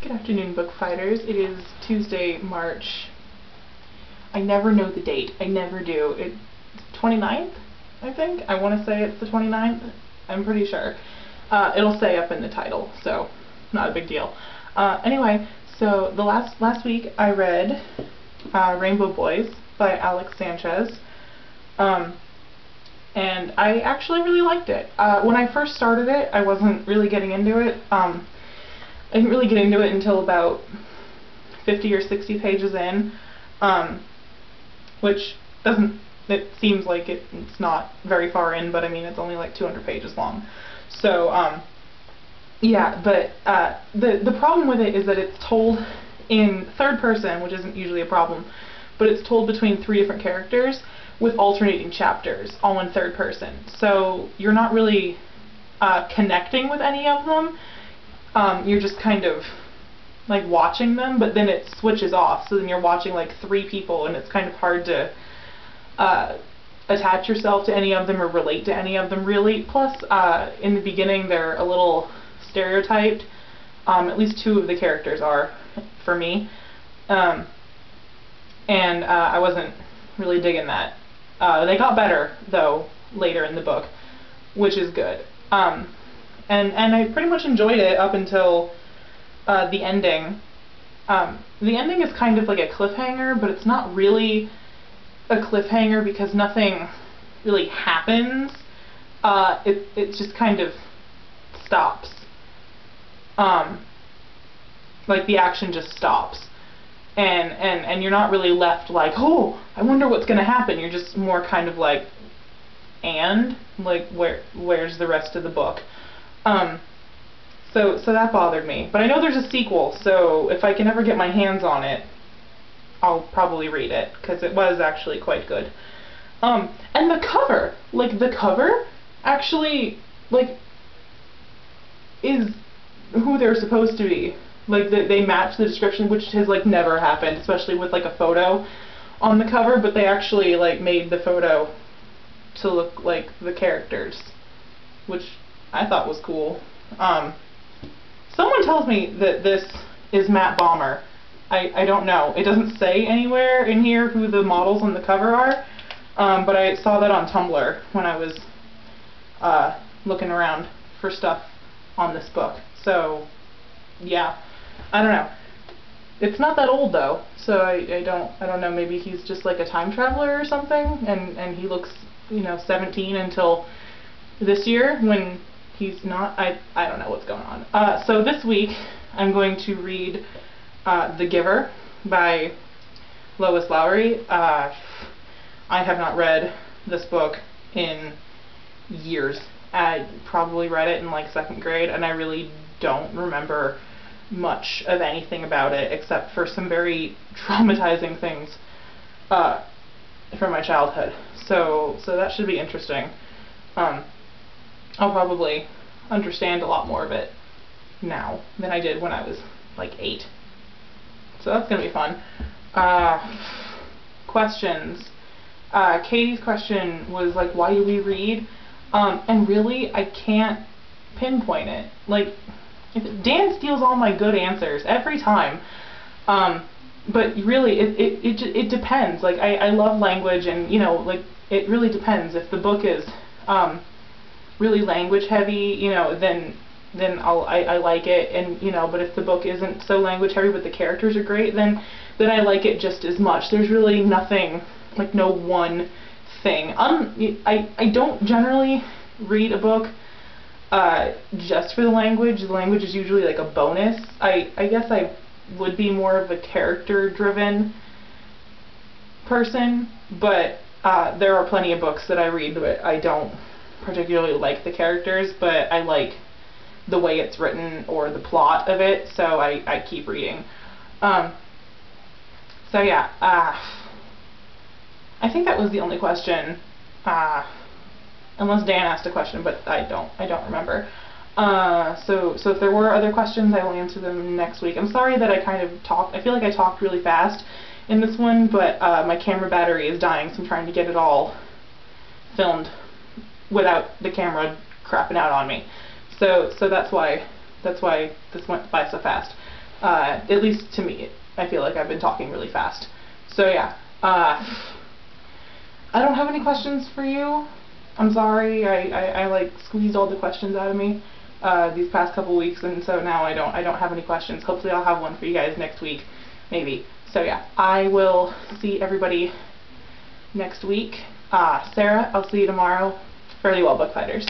Good afternoon, Bookfighters. It is Tuesday, March. I never know the date. I never do. It's 29th, I think. I want to say it's the 29th. I'm pretty sure. It'll say up in the title, so not a big deal. Anyway, so the last week I read Rainbow Boys by Alex Sanchez. And I actually really liked it. When I first started it, I wasn't really getting into it. I didn't really get into it until about 50 or 60 pages in, which it seems like it's not very far in, but I mean it's only like 200 pages long. So, yeah, but the problem with it is that it's told in third person, which isn't usually a problem, but it's told between 3 different characters with alternating chapters, all in third person. So you're not really connecting with any of them. You're just kind of like watching them, but then it switches off, so then you're watching like 3 people, and it's kind of hard to attach yourself to any of them or relate to any of them really. Plus, in the beginning they're a little stereotyped. At least 2 of the characters are, for me. And I wasn't really digging that. They got better, though, later in the book, which is good. And I pretty much enjoyed it up until the ending. The ending is kind of like a cliffhanger, but it's not really a cliffhanger because nothing really happens. It just kind of stops. Like the action just stops. And you're not really left like, oh, I wonder what's going to happen. You're just more kind of like, where's the rest of the book? So that bothered me. But I know there's a sequel, so if I can ever get my hands on it, I'll probably read it, because it was actually quite good. And the cover actually, is who they're supposed to be. Like, they match the description, which has, never happened, especially with, a photo on the cover, but they actually, made the photo to look like the characters, which I thought was cool. Someone tells me that this is Matt Bomer. I don't know. It doesn't say anywhere in here who the models on the cover are, but I saw that on Tumblr when I was looking around for stuff on this book. So, yeah. I don't know. It's not that old though, so I don't know, maybe he's just like a time traveler or something, and he looks, 17 until this year when he's not. I don't know what's going on. So this week I'm going to read The Giver by Lois Lowry. I have not read this book in years. I probably read it in 2nd grade, and I really don't remember much of anything about it except for some very traumatizing things from my childhood. So that should be interesting. I'll probably understand a lot more of it now than I did when I was 8. So that's gonna be fun. Questions. Katie's question was why do we read? And really I can't pinpoint it. Dan steals all my good answers every time, but really it depends. I love language, and it really depends. If the book is really language heavy, then I like it, and but if the book isn't so language heavy but the characters are great, then I like it just as much. There's really nothing, no one thing. I don't generally read a book just for the language. The language is usually a bonus. I guess I would be more of a character-driven person, but there are plenty of books that I read that I don't particularly like the characters, but I like the way it's written or the plot of it, so I keep reading. So yeah, I think that was the only question. Unless Dan asked a question, but I don't remember. So if there were other questions, I will answer them next week. I'm sorry that I kind of talked. I feel like I talked really fast in this one, but my camera battery is dying, so I'm trying to get it all filmed without the camera crapping out on me. So that's why this went by so fast. At least to me, I feel like I've been talking really fast. So yeah, I don't have any questions for you. I'm sorry, I like squeezed all the questions out of me these past couple weeks, and so now I don't have any questions. Hopefully I'll have one for you guys next week, maybe. So yeah, I will see everybody next week. Sarah, I'll see you tomorrow. Fairly well, Bookfighters.